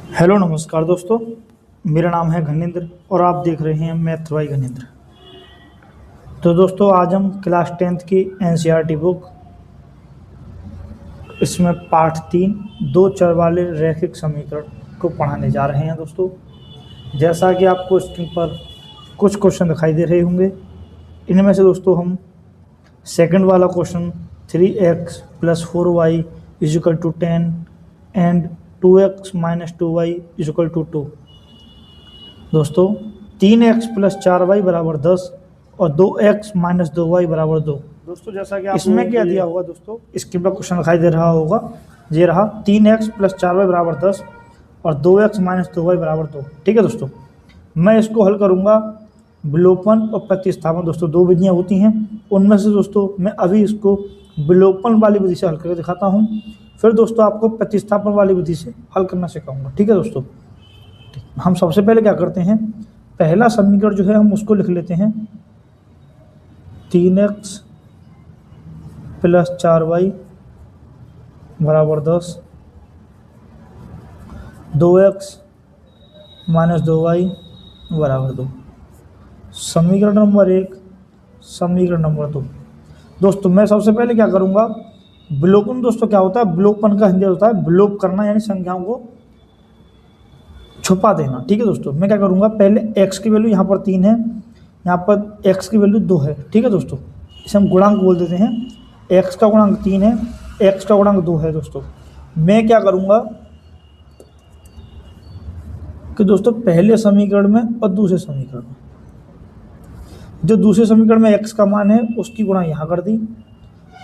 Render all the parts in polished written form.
Hello नमस्कार दोस्तों। मेरा नाम है घनिंद्र और आप देख रहे हैं मैथ बाय घनिंद्र। तो दोस्तों आज हम क्लास 10th की एनसीईआरटी बुक इसमें पाठ 3 दो चर वाले रैखिक समीकरण को पढ़ाने जा रहे हैं दोस्तों। जैसा कि आपको स्क्रीन पर कुछ क्वेश्चन दिखाई दे रहे होंगे, इनमें से दोस्तों हम सेकंड वाला question 3x + 4y = 10 and 2x - 2y = 2 दोस्तों 3x + 4y = 10 और 2x - 2y = 2। दोस्तों जैसा कि आप इसमें क्या दिया होगा दोस्तों, स्क्रीन पर क्वेश्चन दिखाई दे रहा होगा, ये रहा 3x + 4y = 10 और 2x - 2y = 2। ठीक है दोस्तों, मैं इसको हल करूंगा विलोपन और प्रतिस्थापन। दोस्तों दो विधियां होती हैं, उनमें से दोस्तों मैं अभी इसको विलोपन वाली विधि से हल करके दिखाता हूं, फिर दोस्तों आपको प्रतिस्थापन वाली विधि से हल करना सिखाऊंगा। ठीक है दोस्तों, हम सबसे पहले क्या करते हैं, पहला समीकरण जो है हम उसको लिख लेते हैं 3x + 4y = 10, 2x - 2y = 2। समीकरण नंबर 1, समीकरण नंबर 2। दोस्तों मैं सबसे पहले क्या करूंगा, विलोपन दोस्तों क्या होता है, विलोपन का हिंदी होता है विलोप करना, यानी संख्याओं को छुपा देना। ठीक है दोस्तों, मैं क्या करूंगा, पहले x की वैल्यू यहाँ पर 3 है, यहाँ पर x की वैल्यू 2 है। ठीक है दोस्तों, इसे हम गुणांक बोल देते हैं। x का गुणांक 3 है, x का गुणांक 2 है। दोस्तों मैं क्या करूंगा कि दोस्तों पहले समीकरण में और दूसरे समीकरण में, जो दूसरे समीकरण में x का मान है उसकी गुणा यहाँ कर दी,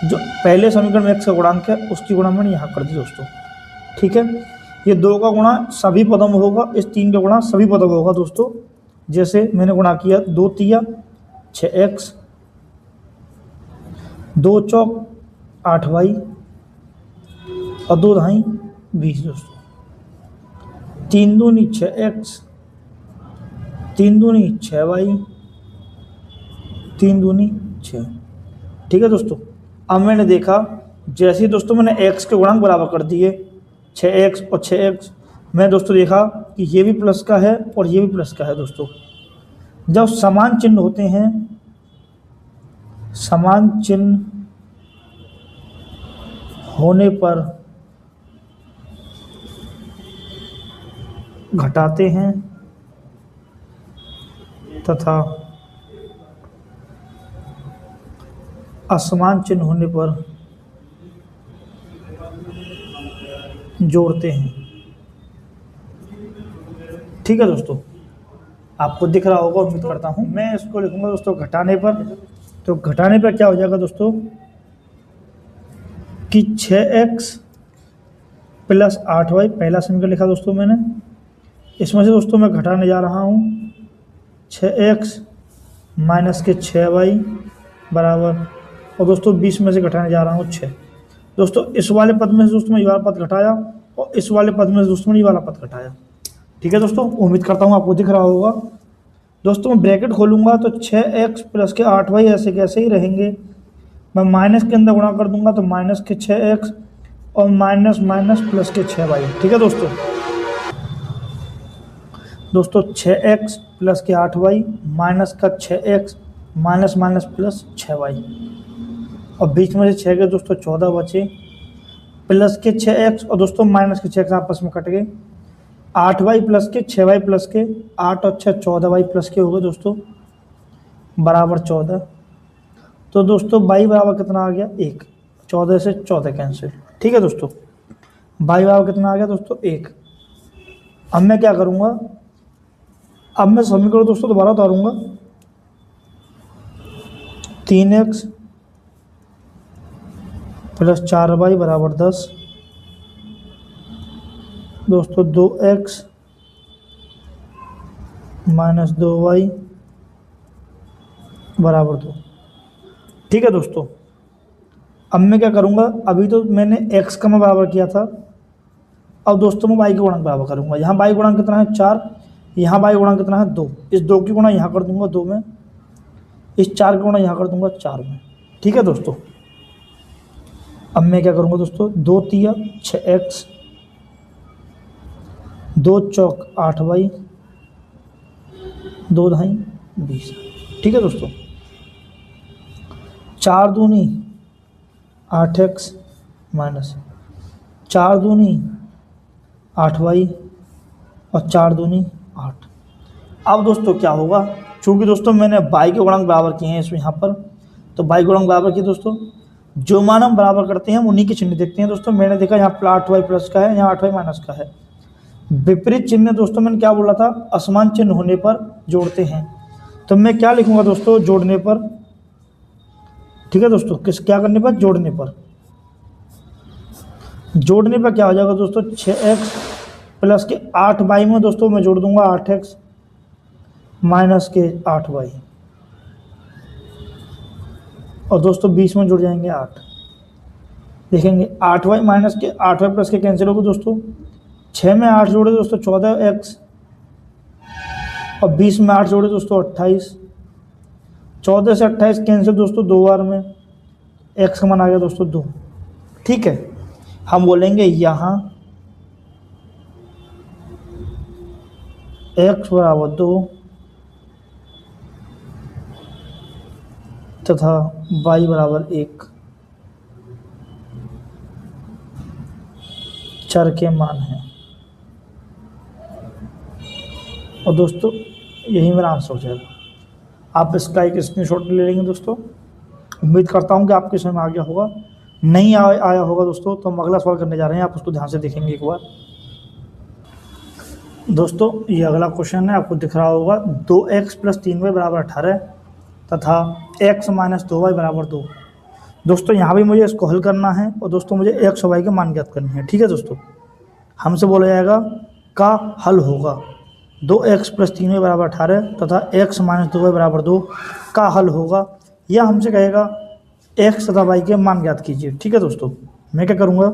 जो पहले समीकरण में x का गुणांक है उसकी गुणा मैंने यहाँ कर दी दोस्तों। ठीक है, ये 2 का गुणा सभी पदों में होगा, इस 3 का गुणा सभी पदों में होगा दोस्तों। जैसे मैंने गुणा किया 2 तिया 6x, 2 चौक 8y और 2 धाई 20 दोस्तों। 3 दूनी 6x, 3 दूनी 6y, 3 दूनी 6। ठीक है दोस्तों, अब मैंने देखा जैसे ही दोस्तों मैंने x के गुणांक बराबर कर दिए 6x और 6x, मैं दोस्तों देखा कि ये भी प्लस का है और ये भी प्लस का है। दोस्तों जब समान चिन्ह होते हैं, समान चिन्ह होने पर घटाते हैं तथा असमान चिन्ह होने पर जोड़ते हैं। ठीक है दोस्तों, आपको दिख रहा होगा उम्मीद करता हूं। मैं इसको लिखूंगा दोस्तों घटाने पर, तो घटाने पर क्या हो जाएगा दोस्तों कि 6x + 8y, पहला समीकरण लिखा दोस्तों मैंने, इसमें से दोस्तों मैं घटाने जा रहा हूं 6x - 6y बराबर, और दोस्तों 20 में से घटाने जा रहा हूँ 6। दोस्तों इस वाले पद में से दोस्तों मैं ये वाला पद घटाया और इस वाले पद में से दोस्तों मैंने ये वाला पद घटाया। ठीक है दोस्तों, उम्मीद करता हूँ आपको दिख रहा होगा। दोस्तों मैं ब्रैकेट खोलूंगा तो 6x + 8y ऐसे कैसे ही रहेंगे, मैं माइनस के अंदर गुणा कर दूंगा तो -6x और माइनस प्लस के 6y। ठीक है दोस्तों, 6x + 8y माइनस का 6x माइनस प्लस 6y, और बीच में से 6 के दोस्तों 14 बचे, प्लस के 6x और दोस्तों माइनस के 6x आपस में कट गए, 8y + के 6y + के 8 और 6 14y + के हो गए दोस्तों बराबर 14। तो दोस्तों y बराबर कितना आ गया 1, 14 से 14 कैंसिल। ठीक है दोस्तों, y बराबर कितना आ गया दोस्तों 1। अब मैं क्या करूँगा, अब मैं समीकरण दोस्तों दोबारा उतारूँगा 3x + 4y = 10 दोस्तों, 2x - 2y = 2। ठीक है दोस्तों, अब मैं क्या करूँगा, अभी तो मैंने x का मैं बराबर किया था, अब दोस्तों मैं y के गुणांक बराबर करूँगा। यहाँ y गुणांक कितना है 4, यहाँ y गुणांक कितना है 2, इस 2 की गुणा यहाँ कर दूंगा 2 में, इस 4 की गुणा यहाँ कर दूंगा 4 में। ठीक है दोस्तों, अब मैं क्या करूँगा दोस्तों, 2 तिया 6x, दो चौक 8 बाई, दो ढाई 20। ठीक है दोस्तों, 4 दूनी 8x माइनस 4 दूनी 8 बाई और 4 दूनी 8। अब दोस्तों क्या होगा, चूँकि दोस्तों मैंने बाई के गुणांक बराबर किए हैं इसमें यहाँ पर, तो बाई गुणांक बराबर किए दोस्तों, जो मान हम बराबर करते हैं हम उन्हीं के चिन्ह देखते हैं दोस्तों। मैंने देखा यहाँ पर 8y प्लस का है, यहाँ 8y माइनस का है। विपरीत चिन्ह दोस्तों मैंने क्या बोला था, असमान चिन्ह होने पर जोड़ते हैं। तो मैं क्या लिखूंगा दोस्तों, जोड़ने पर। ठीक है दोस्तों, क्या करने पर, जोड़ने पर। जोड़ने पर क्या हो जाएगा दोस्तों, 6x प्लस के 8 बाई में दोस्तों मैं जोड़ दूंगा 8x माइनस के 8 बाई, और दोस्तों 20 में जुड़ जाएंगे 8। देखेंगे 8y माइनस के 8y प्लस के कैंसिल होगा दोस्तों, 6 में 8 जोड़े दोस्तों 14x, और 20 में 8 जोड़े दोस्तों 28। 14 से 28 कैंसिल दोस्तों 2 बार में, x का मान आ गया दोस्तों 2। ठीक है, हम बोलेंगे यहाँ x बराबर 2 तथा y बराबर 1 चर के मान हैं। और दोस्तों यही मेरा आंसर हो जाएगा। आप इसका एक स्क्रीनशॉट ले लेंगे दोस्तों। उम्मीद करता हूँ कि आपके समझ में आ गया होगा। नहीं आया होगा दोस्तों तो हम अगला सवाल करने जा रहे हैं, आप उसको ध्यान से देखेंगे एक बार। दोस्तों ये अगला क्वेश्चन है, आपको दिख रहा होगा 2x प्लस 3y बराबर 18 तथा x माइनस 2y बराबर 2। दोस्तों यहाँ भी मुझे इसको हल करना है और दोस्तों मुझे x और y के मान ज्ञात करने हैं। ठीक है दोस्तों, हमसे बोला जाएगा का हल होगा 2x प्लस 3y बराबर 18 तथा x माइनस 2y बराबर 2 का हल होगा, या हमसे कहेगा x तथा y के मान ज्ञात कीजिए। ठीक है दोस्तों, मैं क्या करूँगा,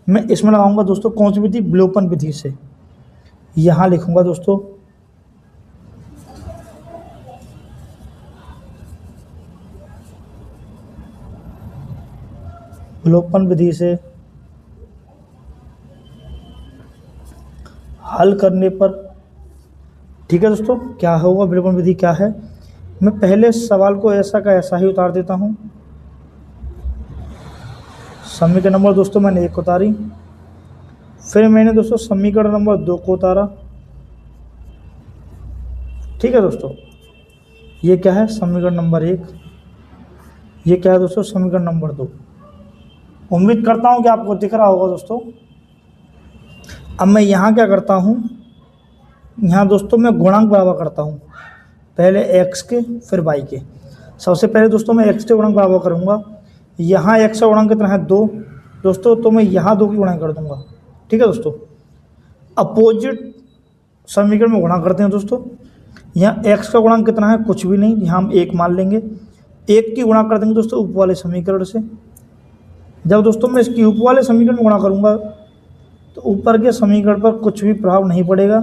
मैं इसमें लगाऊंगा दोस्तों कौन सी विधि, विलोपन विधि से। यहाँ लिखूंगा दोस्तों विलोपन विधि से हल करने पर। ठीक है दोस्तों, क्या होगा, विलोपन विधि क्या है, मैं पहले सवाल को ऐसा का ऐसा ही उतार देता हूँ। समीकरण नंबर दोस्तों मैंने 1 उतारी, फिर मैंने दोस्तों समीकरण नंबर 2 को उतारा। ठीक है दोस्तों, ये क्या है, समीकरण नंबर 1, ये क्या है दोस्तों, समीकरण नंबर 2। उम्मीद करता हूँ कि आपको दिख रहा होगा दोस्तों। अब मैं यहाँ क्या करता हूँ, यहाँ दोस्तों मैं गुणांक बराबर करता हूँ, पहले x के फिर y के। सबसे पहले दोस्तों मैं x के गुणांक बराबर करूँगा। यहाँ x का गुणांक कितना है 2 दोस्तों, तो मैं यहाँ 2 की गुणांक कर दूँगा। ठीक है दोस्तों, अपोजिट समीकरण में गुणा करते हैं दोस्तों। यहाँ x का गुणांक कितना है, कुछ भी नहीं, यहाँ हम 1 मान लेंगे। 1 की गुणा कर देंगे दोस्तों ऊपर वाले समीकरण से। जब दोस्तों मैं इसकी ऊपर वाले समीकरण में गुणा करूँगा तो ऊपर के समीकरण पर कुछ भी प्रभाव नहीं पड़ेगा,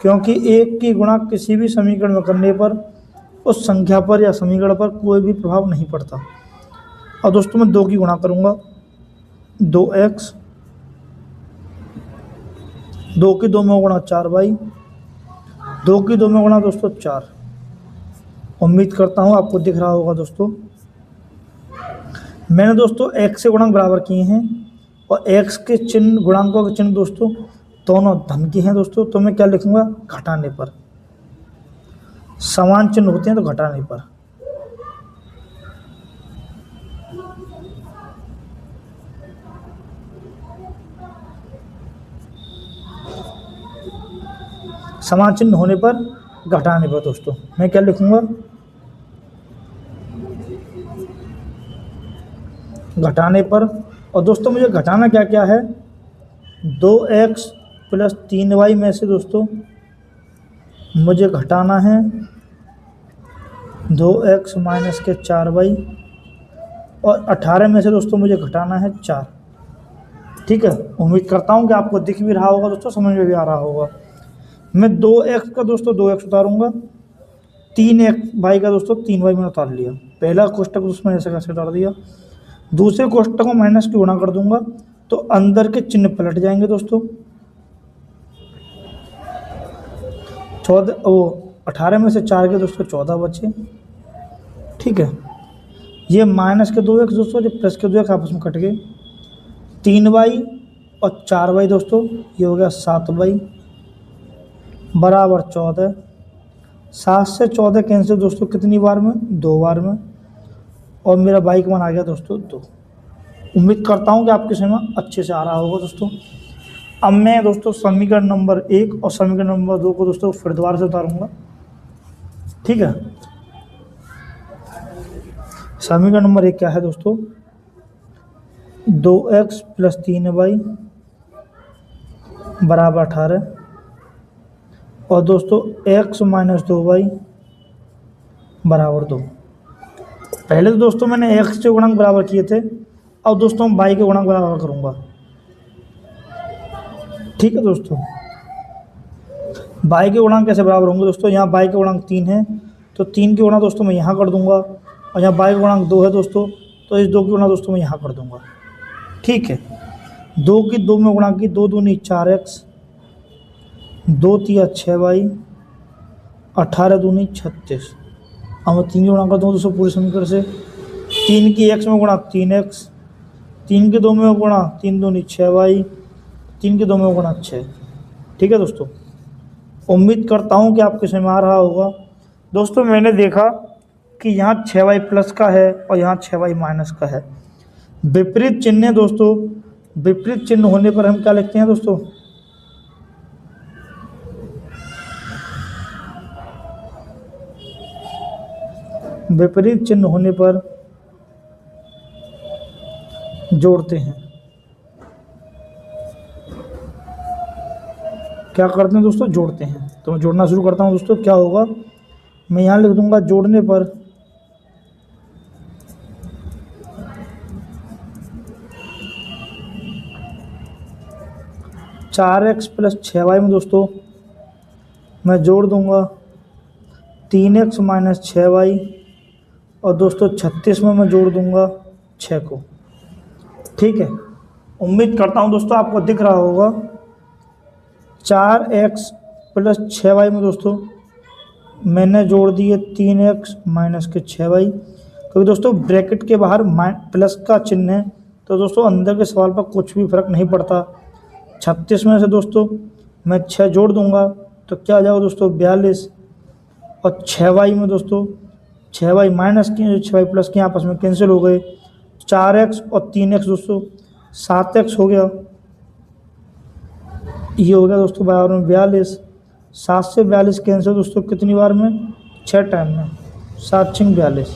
क्योंकि 1 की गुणा किसी भी समीकरण में करने पर उस संख्या पर या समीकरण पर कोई भी प्रभाव नहीं पड़ता। और दोस्तों मैं 2 की गुणा करूँगा, 2x, 2 की 2 में गुणा 4y, 2 की 2 में गुणा दोस्तों 4। उम्मीद करता हूँ आपको दिख रहा होगा दोस्तों। मैंने दोस्तों x से गुणांक बराबर किए हैं और x के चिन्ह, गुणांकों के चिन्ह दोस्तों दोनों धन के हैं दोस्तों, तो मैं क्या लिखूंगा, घटाने पर। समान चिन्ह होते हैं तो घटाने पर। समान चिन्ह होने पर घटाने पर दोस्तों मैं क्या लिखूंगा, घटाने पर। और दोस्तों मुझे घटाना क्या क्या है, 2x प्लस 3y में से दोस्तों मुझे घटाना है 2x माइनस के 4y, और 18 में से दोस्तों मुझे घटाना है 4। ठीक है, उम्मीद करता हूँ कि आपको दिख भी रहा होगा दोस्तों, समझ में भी आ रहा होगा। मैं 2x का दोस्तों 2x उतारूँगा, 3y का दोस्तों 3y मैंने उतार लिया। पहला कोष्टक उसमें ऐसे कैसे उतार दिया। दूसरे कोष्टक को माइनस की गुणा कर दूंगा तो अंदर के चिन्ह पलट जाएंगे दोस्तों। 14 वो 18 में से 4 के दोस्तों 14 बचे। ठीक है, ये माइनस के 2 एक्स दोस्तों, जो प्लस के 2 एक्स आपस में कट गए। 3y और 4y दोस्तों, ये हो गया 7y बराबर 14। 7 से 14 कैंसिल दोस्तों कितनी बार में? 2 बार में। और मेरा y का मान आ गया दोस्तों 2। उम्मीद करता हूँ कि आपके समझ में अच्छे से आ रहा होगा दोस्तों। अब मैं दोस्तों समीकरण नंबर 1 और समीकरण नंबर 2 को दोस्तों फिर दोबारा से उतारूंगा। ठीक है, समीकरण नंबर 1 क्या है दोस्तों? 2x प्लस 3y बराबर 18 और दोस्तों x माइनस 2y बराबर 2। पहले तो दोस्तों मैंने x के गुणांक बराबर किए थे, अब दोस्तों y के गुणांक बराबर करूंगा। ठीक है दोस्तों, y के गुणांक कैसे बराबर होंगे दोस्तों? यहाँ y के गुणांक 3 है तो 3 के गुणा दोस्तों मैं यहाँ कर दूंगा, और यहाँ y के गुणांक 2 है दोस्तों तो इस 2 के गुणा दोस्तों मैं यहाँ कर दूंगा। ठीक है, 2 की 2 में गुणा की, 2 दूनी 4x, 2 तिया 6y, 18 दूनी 36। अब मैं 3 के गुणा कर दूँगा दोस्तों पूरे समीकरण से। 3 की x में गुणा 3x, 3 के 2 में गुणा 3 दूनी 6y, 3 के 2 में गुणा 6। ठीक है दोस्तों, उम्मीद करता हूँ कि आपके समझ में आ रहा होगा। दोस्तों मैंने देखा कि यहाँ 6y प्लस का है और यहाँ 6y माइनस का है। विपरीत चिन्ह है दोस्तों, विपरीत चिन्ह होने पर हम क्या लिखते हैं दोस्तों? विपरीत चिन्ह होने पर जोड़ते हैं। क्या करते हैं दोस्तों? जोड़ते हैं। तो मैं जोड़ना शुरू करता हूं दोस्तों। क्या होगा? मैं यहाँ लिख दूंगा जोड़ने पर 4x प्लस 6y में दोस्तों मैं जोड़ दूंगा 3x माइनस 6y, और दोस्तों 36 में मैं जोड़ दूंगा 6 को। ठीक है, उम्मीद करता हूं दोस्तों आपको दिख रहा होगा। 4x प्लस 6y में दोस्तों मैंने जोड़ दिए 3x माइनस के 6y, क्योंकि दोस्तों ब्रैकेट के बाहर प्लस का चिन्ह है तो दोस्तों अंदर के सवाल पर कुछ भी फर्क नहीं पड़ता। 36 में से दोस्तों मैं 6 जोड़ दूंगा तो क्या आ जाएगा दोस्तों? 42। और 6y में दोस्तों 6y माइनस के 6y प्लस के आपस में कैंसिल हो गए। 4x और 3x दोस्तों 7x हो गया, ये हो गया दोस्तों बराबर में 42। 7 से 42 कैंसिल दोस्तों कितनी बार में? 6 टाइम में, 7 6 42।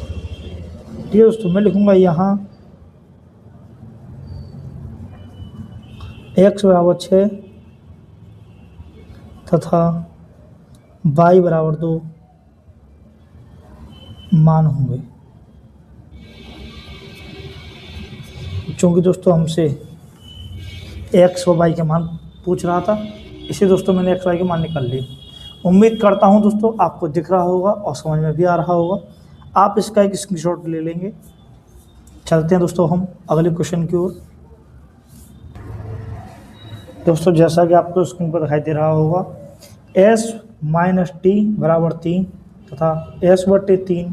ठीक है दोस्तों, मैं लिखूंगा यहाँ x बराबर 6 तथा y बराबर 2 मान होंगे। चूँकि दोस्तों हमसे x और y के मान पूछ रहा था, इसे दोस्तों मैंने x y के मान निकाल लिए। उम्मीद करता हूं दोस्तों आपको दिख रहा होगा और समझ में भी आ रहा होगा। आप इसका एक स्क्रीनशॉट ले लेंगे। चलते हैं दोस्तों हम अगले क्वेश्चन की ओर। दोस्तों जैसा कि आपको स्क्रीन पर दिखाई दे रहा होगा, s माइनस टी बराबर 3 तथा s बट्टे 3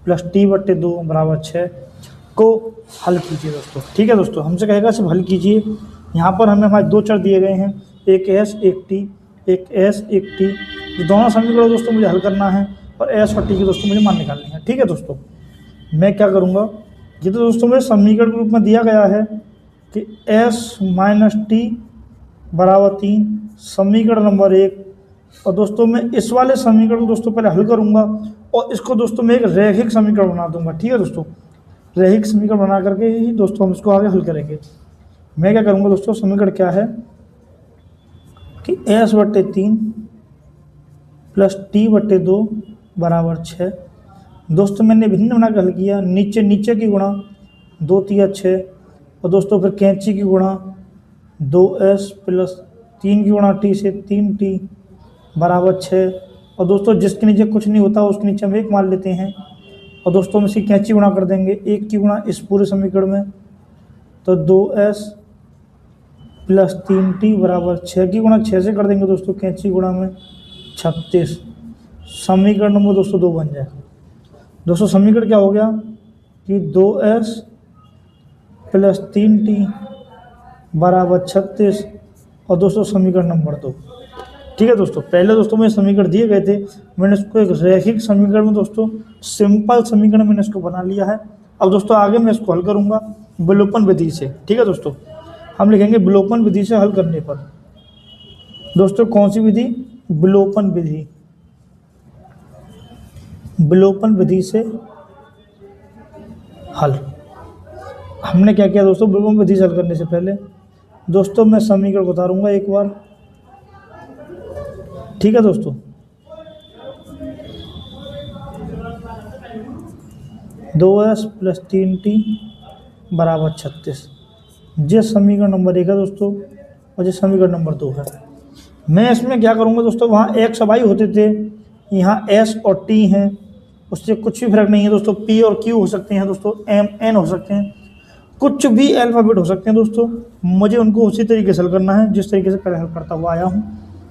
प्लस टी बट्टे 2 बराबर 6 को हल कीजिए दोस्तों। ठीक है दोस्तों, हमसे कहेगा सिर्फ हल कीजिए। यहाँ पर हमें हमारे 2 चर दिए गए हैं, एक s एक t, एक s एक t। ये दोनों समीकरण दोस्तों मुझे हल करना है और s और t के दोस्तों मुझे मान निकालनी है। ठीक है दोस्तों, मैं क्या करूँगा, ये तो दोस्तों मुझे समीकरण के रूप में दिया गया है कि s माइनस टी बराबर 3 समीकरण नंबर 1। और दोस्तों मैं इस वाले समीकरण को दोस्तों पहले हल करूँगा और इसको दोस्तों मैं एक रैखिक समीकरण बना दूंगा। ठीक है दोस्तों, रैखिक समीकरण बना करके ही दोस्तों हम इसको आगे हल करेंगे। मैं क्या करूँगा दोस्तों, समीकरण क्या है कि s बट्टे 3 प्लस टी बट्टे 2 बराबर 6। दोस्तों मैंने भिन्न बना कर हल किया, नीचे नीचे की गुणा 2 तिया 6, और दोस्तों फिर कैंची की गुणा 2s प्लस 3 की गुणा t से 3t बराबर 6। और दोस्तों जिसके नीचे कुछ नहीं होता उसके नीचे हम 1 मान लेते हैं, और दोस्तों हम इसकी कैंची गुणा कर देंगे 1 की गुणा इस पूरे समीकरण में, तो 2s प्लस 3t बराबर 6 की गुणा 6 से कर देंगे दोस्तों कैंची गुणा में, 36। समीकरण नंबर दोस्तों 2 बन जाए। दोस्तों समीकरण क्या हो गया कि 2s प्लस 3t बराबर 36 और दोस्तों समीकरण नंबर 2। ठीक है दोस्तों, पहले दोस्तों में समीकरण दिए गए थे, मैंने इसको एक रैखिक समीकरण में दोस्तों सिंपल समीकरण मैंने इसको बना लिया है। अब दोस्तों आगे मैं इसको हल करूंगा विलोपन विधि से। ठीक है दोस्तों, हम लिखेंगे विलोपन विधि से हल करने पर। दोस्तों कौन सी विधि? विलोपन विधि। विलोपन विधि से हल। हमने क्या किया दोस्तों, विलोपन विधि से हल करने से पहले दोस्तों मैं समीकरण को उतारूंगा एक बार। ठीक है दोस्तों, दो एस प्लस 3t बराबर 36। ये समीकरण नंबर 1 है दोस्तों और ये समीकरण नंबर 2 है। मैं इसमें क्या करूंगा दोस्तों, वहाँ x और y होते थे, यहाँ s और t हैं, उससे कुछ भी फर्क नहीं है दोस्तों। p और q हो सकते हैं दोस्तों, m n हो सकते हैं, कुछ भी अल्फ़ाबेट हो सकते हैं दोस्तों। मुझे उनको उसी तरीके से हल करना है जिस तरीके से पहले हल करता हुआ आया हूँ।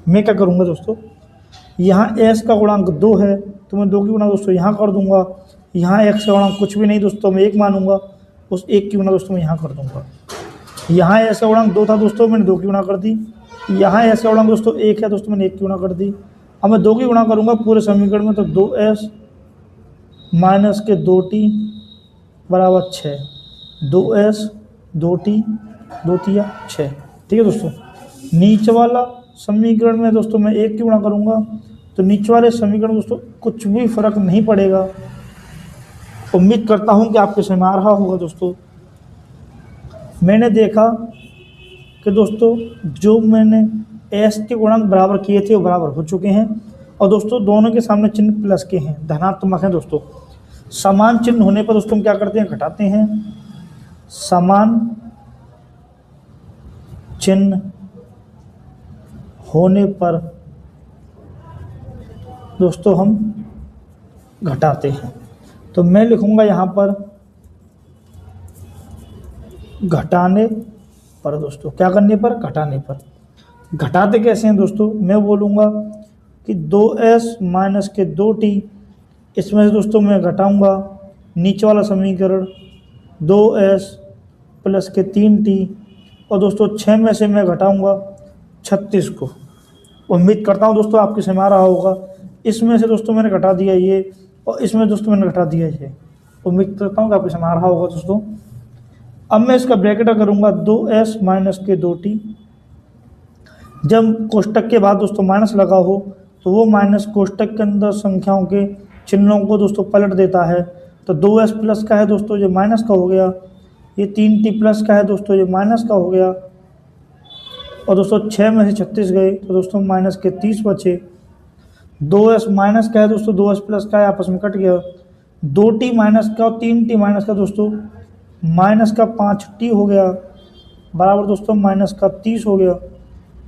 मैं क्या करूँगा दोस्तों, यहाँ s का गुणांक 2 है तो मैं 2 की गुणा दोस्तों यहाँ कर दूंगा। यहाँ x का गुणांक कुछ भी नहीं दोस्तों, मैं 1 मानूंगा, उस 1 की गुणा दोस्तों मैं यहाँ कर दूंगा। यहाँ s का गुणांक 2 था दोस्तों, मैंने 2 की गुणा कर दी। यहाँ s का गुणांक दोस्तों 1 है दोस्तों, मैंने 1 की गुणा कर दी। अब मैं 2 की गुणा करूँगा पूरे समीकरण में, तो 2s माइनस के 2t बराबर 6। 2s 2t 2 तिया 6। ठीक है दोस्तों, नीचे वाला समीकरण में दोस्तों मैं 1 की गुणा करूँगा तो नीचे वाले समीकरण में दोस्तों कुछ भी फर्क नहीं पड़ेगा। उम्मीद करता हूँ कि आपके समझ में आ रहा होगा दोस्तों। मैंने देखा कि दोस्तों जो मैंने s के गुणांक बराबर किए थे वो बराबर हो चुके हैं और दोस्तों दोनों के सामने चिन्ह प्लस के हैं, धनात्मक हैं दोस्तों। समान चिन्ह होने पर दोस्तों हम क्या करते हैं, घटाते हैं। समान चिन्ह होने पर दोस्तों हम घटाते हैं। तो मैं लिखूंगा यहाँ पर घटाने पर दोस्तों, क्या करने पर, घटाने पर। घटाते कैसे हैं दोस्तों, मैं बोलूँगा कि 2s माइनस के 2t, इसमें से दोस्तों मैं घटाऊंगा नीचे वाला समीकरण 2s प्लस के 3t और दोस्तों 6 में से मैं घटाऊंगा 36 को। उम्मीद करता हूँ दोस्तों आपके समझ आ रहा होगा। इसमें से दोस्तों मैंने घटा दिया ये और इसमें दोस्तों मैंने घटा दिया ये। उम्मीद करता हूँ कि आपके समझ आ रहा होगा दोस्तों। अब मैं इसका ब्रैकेट करूँगा 2s माइनस के 2t। जब कोष्टक के बाद दोस्तों माइनस लगा हो तो वो माइनस कोष्टक के अंदर संख्याओं के चिन्हों को दोस्तों पलट देता है। तो 2s प्लस का है दोस्तों, जो माइनस का हो गया, ये 3t प्लस का है दोस्तों, जो माइनस का हो गया, और दोस्तों 6 में से 36 गए तो दोस्तों माइनस के 30 बचे। 2s माइनस का है दोस्तों, 2s प्लस का है, आपस में कट गया। 2t माइनस का और 3t माइनस का दोस्तों, माइनस का 5t हो गया बराबर दोस्तों माइनस का 30 हो गया।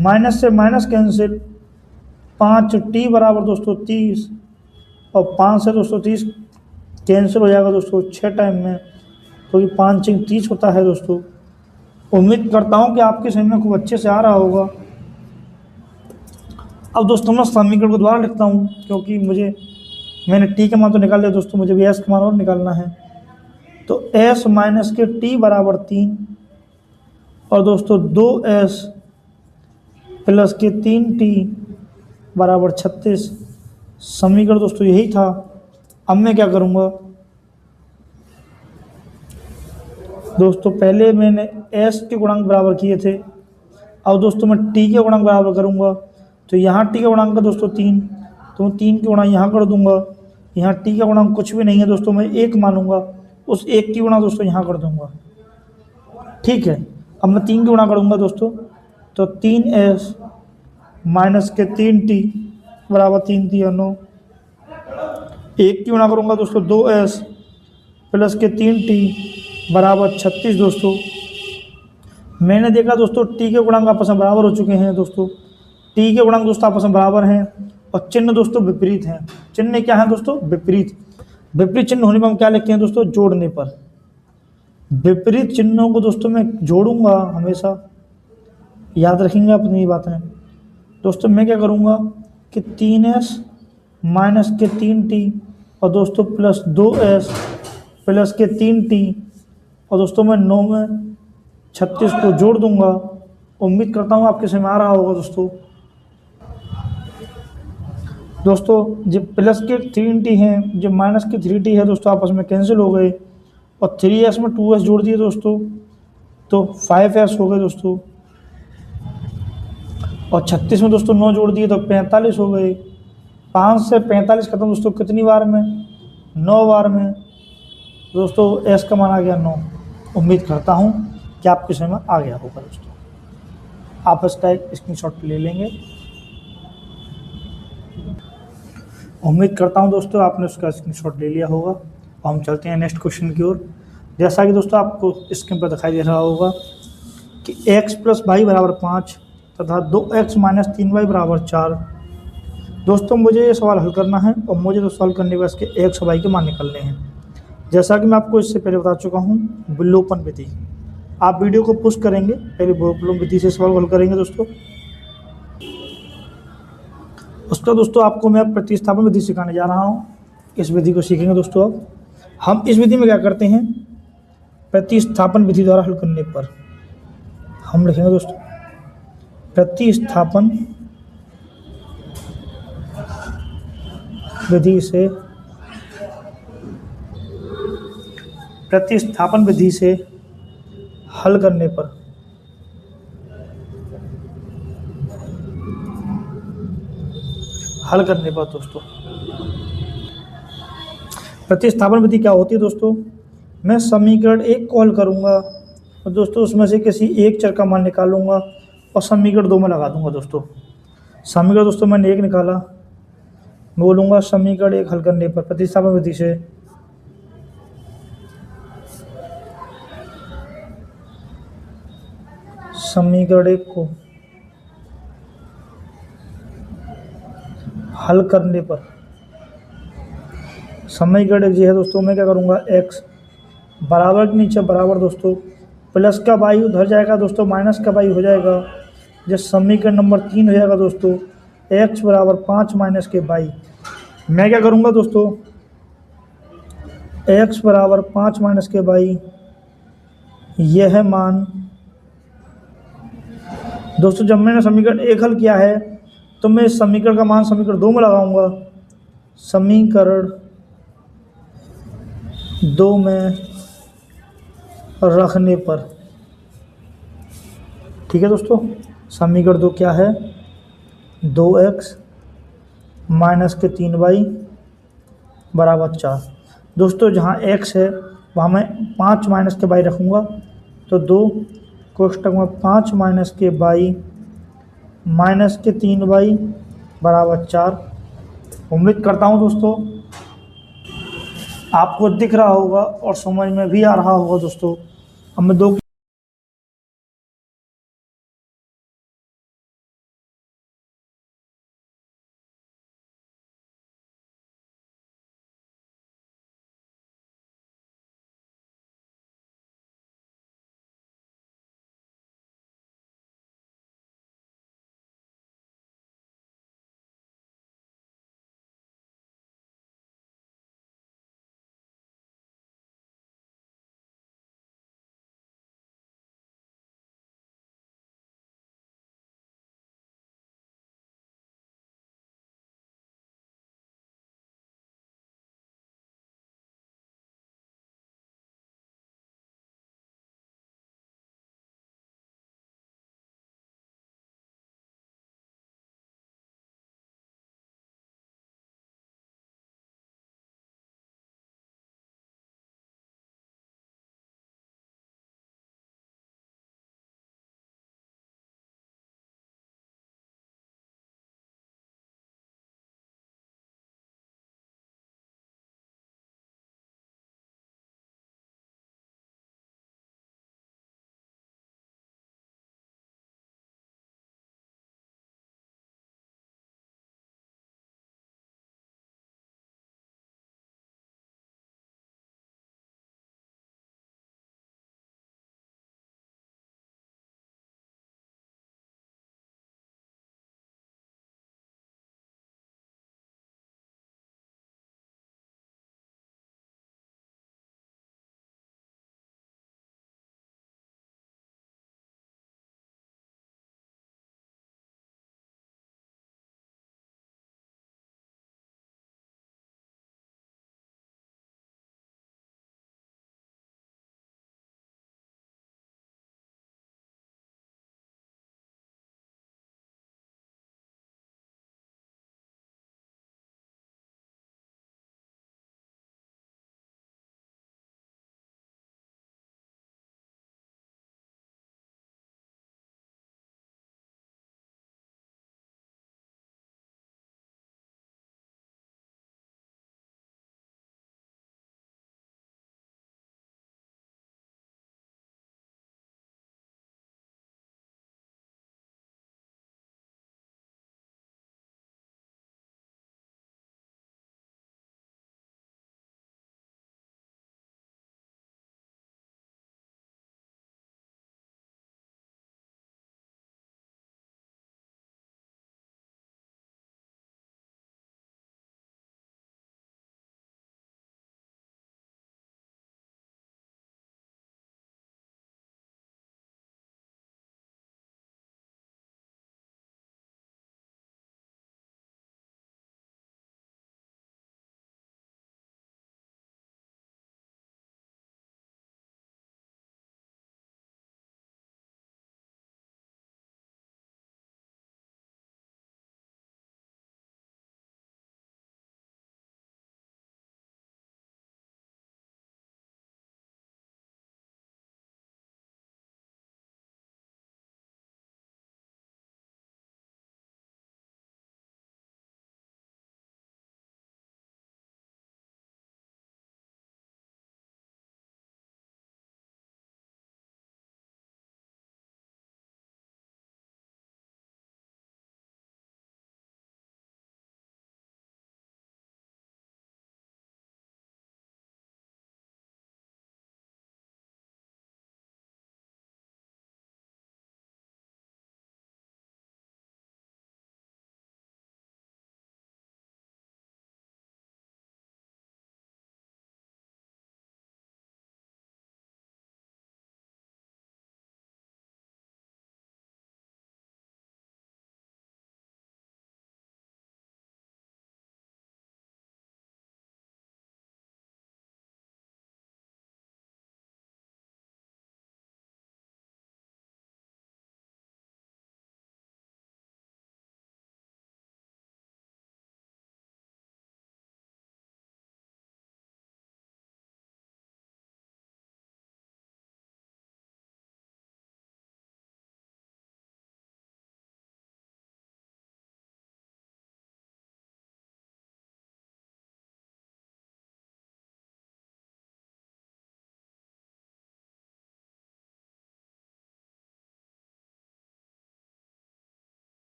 माइनस से माइनस कैंसिल, 5t बराबर दोस्तों 30 और 5 से दोस्तों 30 कैंसिल हो जाएगा दोस्तों 6 टाइम में, क्योंकि 5 6 30 होता है दोस्तों। उम्मीद करता हूँ कि आपके समझ में खूब अच्छे से आ रहा होगा। अब दोस्तों मैं समीकरण को दोबारा लिखता हूँ, क्योंकि मैंने t का मान तो निकाल लिया दोस्तों, मुझे भी s का मान और निकालना है। तो s माइनस के t बराबर 3 और दोस्तों 2s प्लस के 3t बराबर 36। समीकरण दोस्तों यही था। अब मैं क्या करूँगा दोस्तों, पहले मैंने s के गुणांक बराबर किए थे, अब दोस्तों मैं t के गुणांक बराबर करूँगा। तो यहाँ t का गुणांक है दोस्तों 3, तो मैं 3 के गुणा यहाँ कर दूंगा। यहाँ t का गुणांक कुछ भी नहीं है दोस्तों, मैं 1 मानूंगा, उस 1 की गुणा दोस्तों यहाँ कर दूंगा। ठीक है, अब मैं 3 की गुणा करूँगा दोस्तों, तो 3s माइनस के 3t बराबर 3 3 9। 1 की गुणा करूँगा दोस्तों, 2s प्लस के 3t बराबर 36 दोस्तों। मैंने देखा दोस्तों t के गुणांक आपस में बराबर हो चुके हैं दोस्तों। t के गुणांक दोस्तों आपस में बराबर हैं और चिन्ह दोस्तों विपरीत हैं। चिन्ह क्या है दोस्तों, विपरीत। विपरीत चिन्ह होने पर हम क्या लिखते हैं दोस्तों, जोड़ने पर। विपरीत चिन्हों को दोस्तों मैं जोड़ूंगा हमेशा, याद रखेंगे अपनी बातें दोस्तों। मैं क्या करूंगा, कि 3s माइनस के 3t और दोस्तों प्लस 2s प्लस के 3t और दोस्तों मैं 9 में 36 को जोड़ दूंगा। उम्मीद करता हूँ आपके समझ में आ रहा होगा दोस्तों जो प्लस के 3t हैं जो माइनस के 3t है दोस्तों आपस में कैंसिल हो गए और 3s में 2s जोड़ दिए दोस्तों तो 5s हो गए दोस्तों और 36 में दोस्तों 9 जोड़ दिए तो 45 हो गए। 5 से 45 खत्म दोस्तों कितनी बार में? 9 बार में दोस्तों। s का मान आ गया 9। उम्मीद करता हूँ कि आपके समझ में आ गया होगा दोस्तों। आप इसका एक स्क्रीनशॉट ले लेंगे। उम्मीद करता हूँ दोस्तों आपने उसका स्क्रीनशॉट ले लिया होगा। और हम चलते हैं नेक्स्ट क्वेश्चन की ओर। जैसा कि दोस्तों आपको स्क्रीन पर दिखाई दे रहा होगा कि x प्लस वाई बराबर 5 तथा 2x माइनस 3y बराबर 4। दोस्तों मुझे ये सवाल हल करना है और मुझे तो सवाल करने के बाद इसके x और y के मान निकालने हैं। जैसा कि मैं आपको इससे पहले बता चुका हूँ विलोपन विधि। आप वीडियो को पुश करेंगे, पहले विलोपन विधि से सवाल हल करेंगे दोस्तों। उसका दोस्तों आपको मैं प्रतिस्थापन विधि सिखाने जा रहा हूँ। इस विधि को सीखेंगे दोस्तों। अब हम इस विधि में क्या करते हैं, प्रतिस्थापन विधि द्वारा हल करने पर हम लिखेंगे दोस्तों प्रतिस्थापन विधि से हल करने पर दोस्तों प्रतिस्थापन विधि क्या होती है दोस्तों, मैं समीकरण 1 को हल करूंगा और दोस्तों उसमें से किसी एक चर का मान निकालूंगा और समीकरण 2 में लगा दूंगा दोस्तों। समीकरण दोस्तों मैंने 1 निकाला, मैं बोलूँगा समीकरण 1 हल करने पर प्रतिस्थापन विधि से समीकरण 1 को हल करने पर समीकरण 1 जो है दोस्तों मैं क्या करूँगा, x बराबर के नीचे बराबर दोस्तों प्लस का y उधर जाएगा दोस्तों, माइनस का y हो जाएगा। जब समीकरण नंबर 3 हो जाएगा दोस्तों x बराबर 5 माइनस के y। मैं क्या करूँगा दोस्तों, x बराबर 5 माइनस के y यह मान दोस्तों जब मैंने समीकरण 1 हल किया है तो मैं इस समीकरण का मान समीकरण 2 में लगाऊंगा। समीकरण 2 में रखने पर, ठीक है दोस्तों। समीकरण 2 क्या है, 2x माइनस के 3y बराबर 4। दोस्तों जहाँ x है वहाँ मैं 5 माइनस के y रखूँगा तो 2 कोष्टक में 5 माइनस के y माइनस के 3y बराबर 4। उम्मीद करता हूँ दोस्तों आपको दिख रहा होगा और समझ में भी आ रहा होगा दोस्तों। अब मैं 2